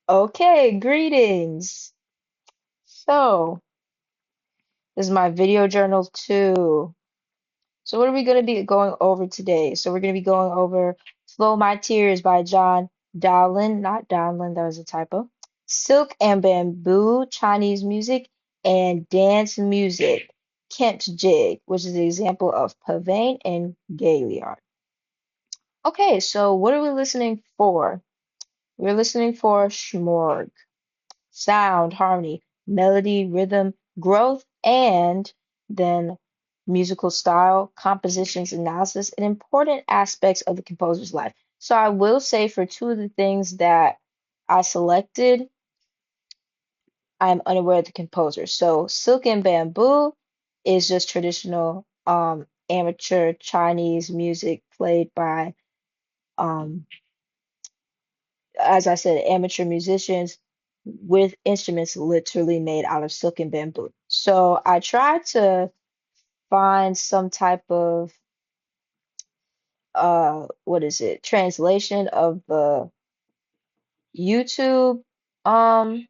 Okay, greetings. So, this is my video journal too. So, what are we going to be going over today? So, we're going to be going over Flow My Tears by John Dowland, not Downland, that was a typo. Silk and Bamboo, Chinese music, and dance music, Kent Jig, which is an example of Pavane and Gaillard. Okay, so what are we listening for? We're listening for Schmorg. Sound, harmony, melody, rhythm, growth, and then musical style, compositions, analysis, and important aspects of the composer's life. So I will say for two of the things that I selected, I'm unaware of the composer. So Silk and Bamboo is just traditional amateur Chinese music played by um as I said, amateur musicians with instruments literally made out of silk and bamboo. So I tried to find some type of what is it, translation of the YouTube um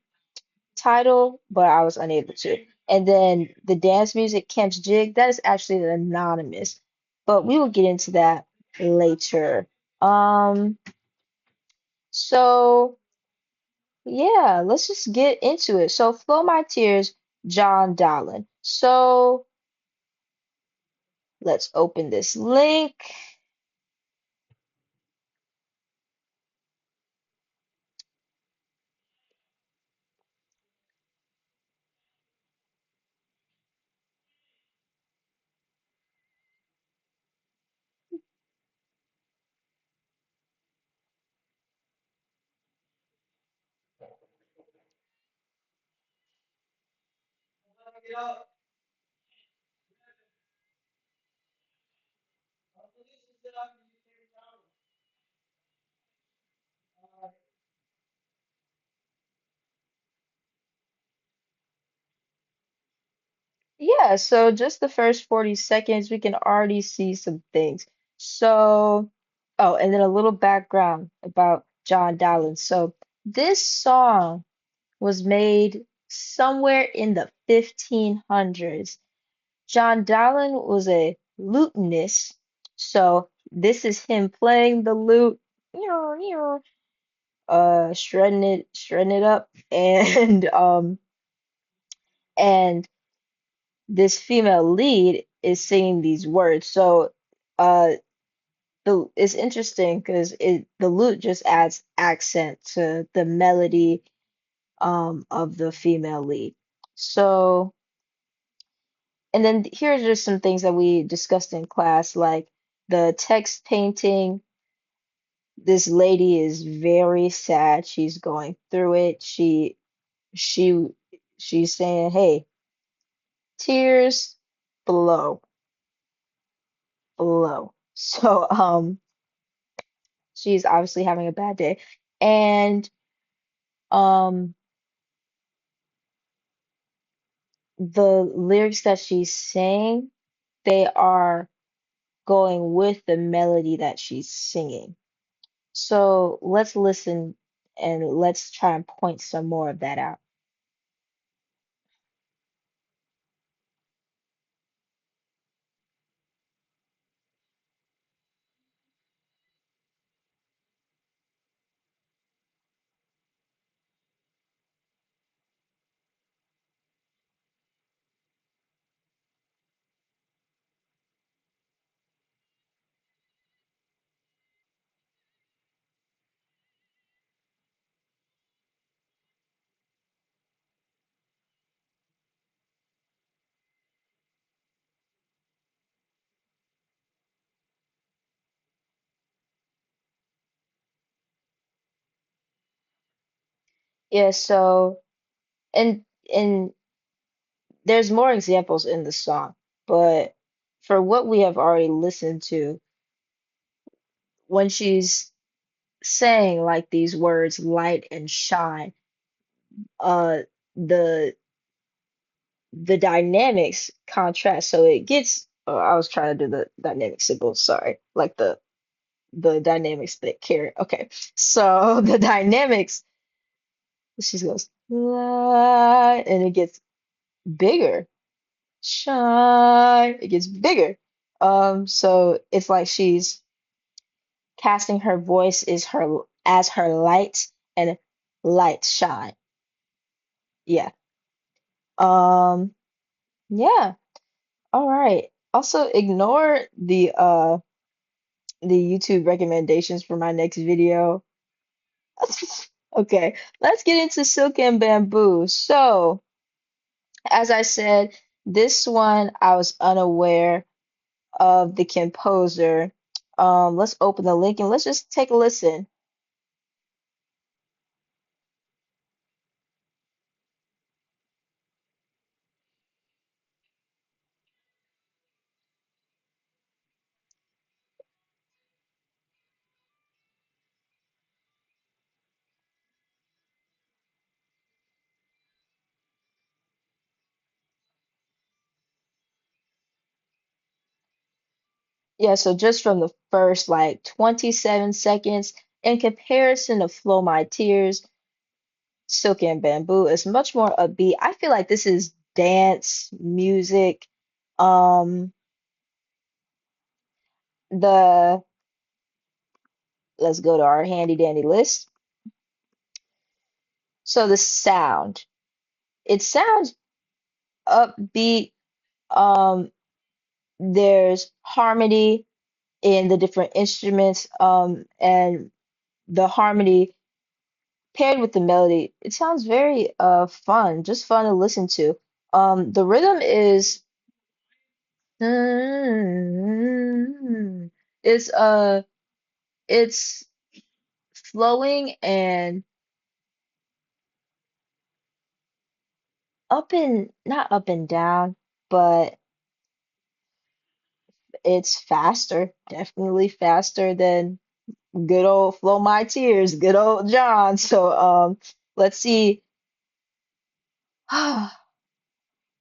title, but I was unable to. And then the dance music Kemp's Jig, that is actually anonymous, but we will get into that later. Um, so Yeah, let's just get into it. So, Flow My Tears, John Dowland. So, let's open this link. Yeah, so just the first 40 seconds, we can already see some things. So, oh, and then a little background about John Dowland. So, this song was made somewhere in the 1500s. John Dowland was a lutenist, so this is him playing the lute, shredding it up, and and this female lead is singing these words. So uh, it's interesting because the lute just adds accent to the melody of the female lead. So. And then here are just some things that we discussed in class, like the text painting. This lady is very sad. She's going through it. She she's saying, "Hey, tears below, below." So she's obviously having a bad day. And um the lyrics that she's saying, they are going with the melody that she's singing. So let's listen and let's try and point some more of that out. Yeah, so and and there's more examples in the song, but for what we have already listened to, when she's saying like these words light and shine, uh the the dynamics contrast. So it gets I was trying to do the dynamic symbol, sorry, like the dynamics that carry. Okay. So the dynamics She goes, light, and it gets bigger. Shine, it gets bigger. So it's like she's casting her voice is her as her light and light shine. Yeah. Um, yeah. All right. Also ignore the YouTube recommendations for my next video. Okay, let's get into Silk and Bamboo. So, as I said, this one I was unaware of the composer. Let's open the link and let's just take a listen. Yeah, so just from the first like 27 seconds, in comparison to Flow My Tears, Silk and Bamboo is much more upbeat. I feel like this is dance music. Um, the let's go to our handy dandy list. So the sound, it sounds upbeat. Um, there's harmony in the different instruments, and the harmony paired with the melody, it sounds very fun, just fun to listen to. The rhythm is it's it's flowing and up and not up and down, but it's faster, definitely faster than good old Flow My Tears, good old John. So let's see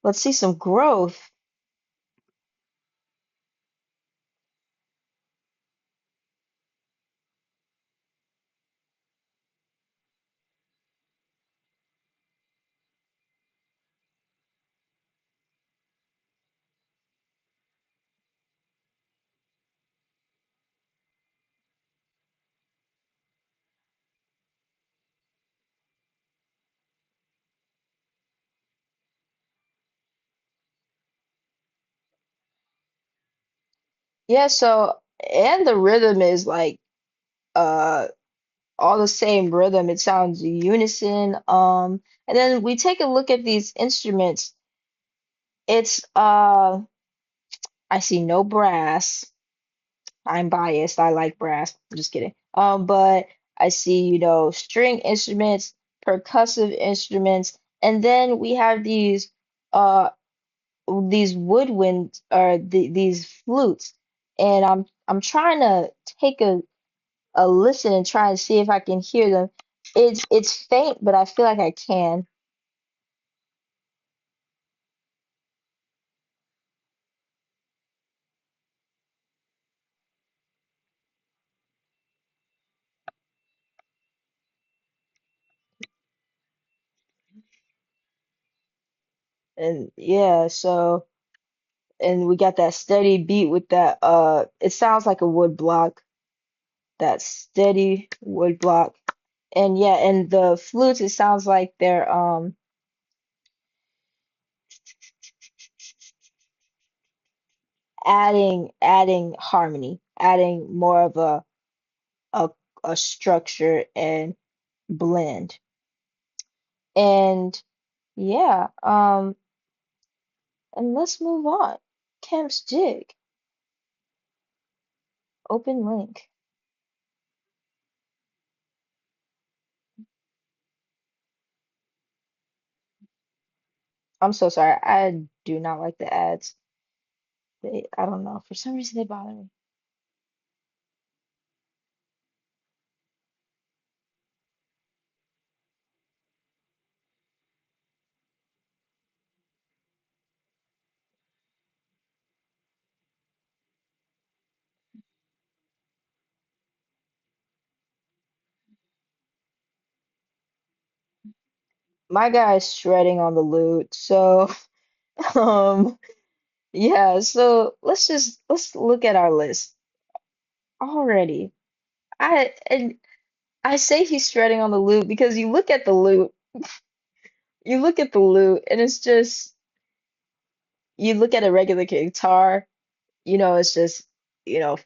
let's see some growth. Yeah, so and the rhythm is like uh all the same rhythm. It sounds unison. And then we take a look at these instruments. It's I see no brass. I'm biased. I like brass. I'm just kidding. But I see, string instruments, percussive instruments, and then we have uh these woodwinds or these flutes. And I'm trying to take a listen and try and see if I can hear them. It's faint, but I feel like I can. And yeah, so and we got that steady beat with that it sounds like a wood block, that steady wood block. And yeah, and the flutes it sounds like they're adding harmony, adding more of a a structure and blend. And yeah, and let's move on. Kemp's Jig, open link. I'm so sorry. I do not like the ads. I don't know. For some reason they bother me. my guy's shredding on the lute. So, um, yeah, so let's look at our list already. And I say he's shredding on the lute because you look at the lute, and it's just you look at a regular guitar, it's just,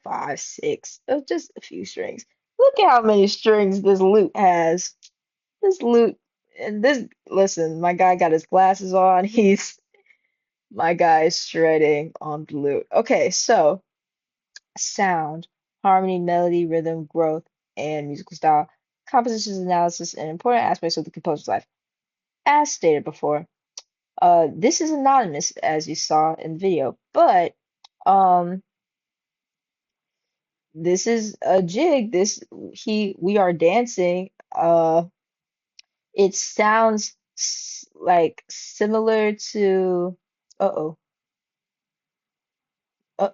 five, six, just a few strings. Look at how many strings this lute has. This lute and this, listen, my guy got his glasses on. My guy is shredding on the lute. Okay, so sound, harmony, melody, rhythm, growth, and musical style. Compositions analysis and important aspects of the composer's life. As stated before, this is anonymous as you saw in the video, but um this is a jig. We are dancing. It sounds like similar to, uh-oh. Uh,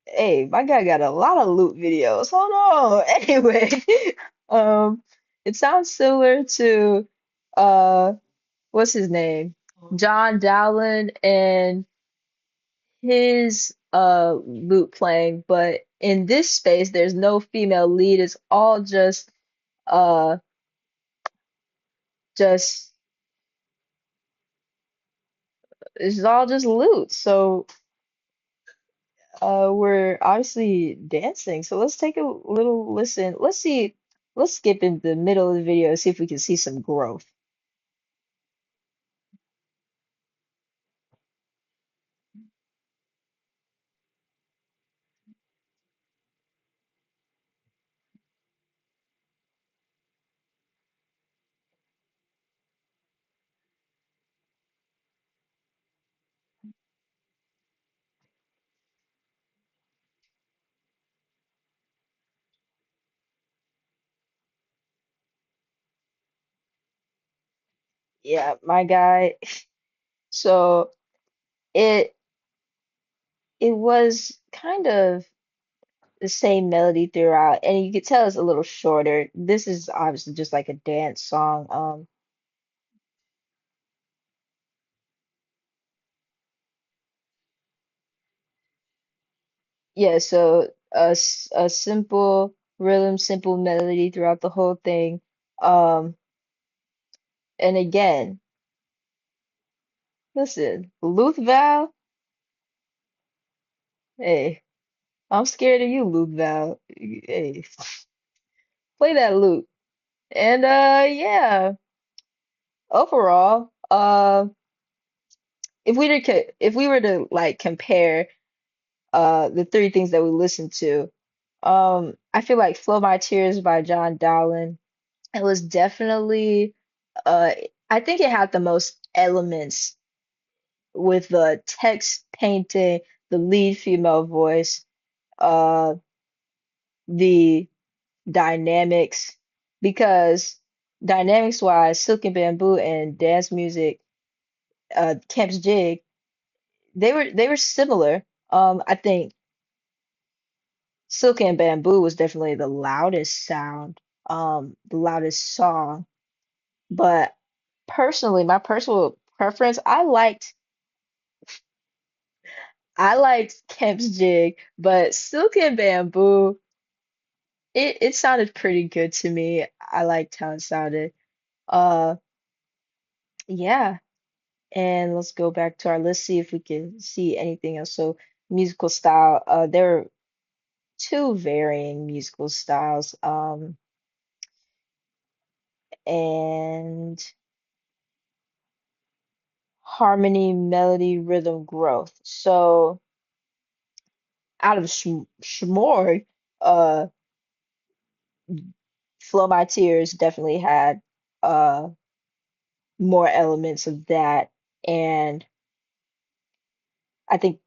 hey, my guy got a lot of loop videos. Hold on. Anyway, um, it sounds similar to uh, what's his name? John Dowland and his lute playing, but in this space, there's no female lead. It's all uh, just it's all just lute. So we're obviously dancing. So let's take a little listen. Let's see. Let's skip in the middle of the video and see if we can see some growth. Yeah, my guy. So it it was kind of the same melody throughout, and you could tell it's a little shorter. This is obviously just like a dance song. Yeah, so a simple rhythm, simple melody throughout the whole thing. Um, and again, listen, Luth Val, hey, I'm scared of you, Luth Val. Hey, play that lute. And yeah, overall, if we were to like compare the three things that we listened to, I feel like Flow My Tears by John Dowland. It was definitely uh I think it had the most elements with the text painting, the lead female voice, uh the dynamics, because dynamics wise, Silk and Bamboo and dance music, Kemp's Jig, they were similar. I think Silk and Bamboo was definitely the loudest sound, the loudest song. But personally, my personal preference, I liked Kemp's Jig, but Silk and Bamboo, it sounded pretty good to me. I liked how it sounded. Uh yeah, and let's go back to our list, see if we can see anything else. So musical style, there are two varying musical styles, and harmony, melody, rhythm, growth. So out of Shmorg, uh, Flow My Tears definitely had uh more elements of that, and I think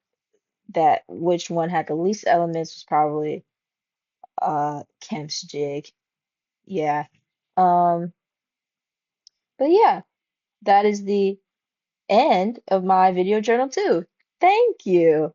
that which one had the least elements was probably Kemp's Jig. Yeah. Um, but yeah, that is the end of my video journal too. Thank you.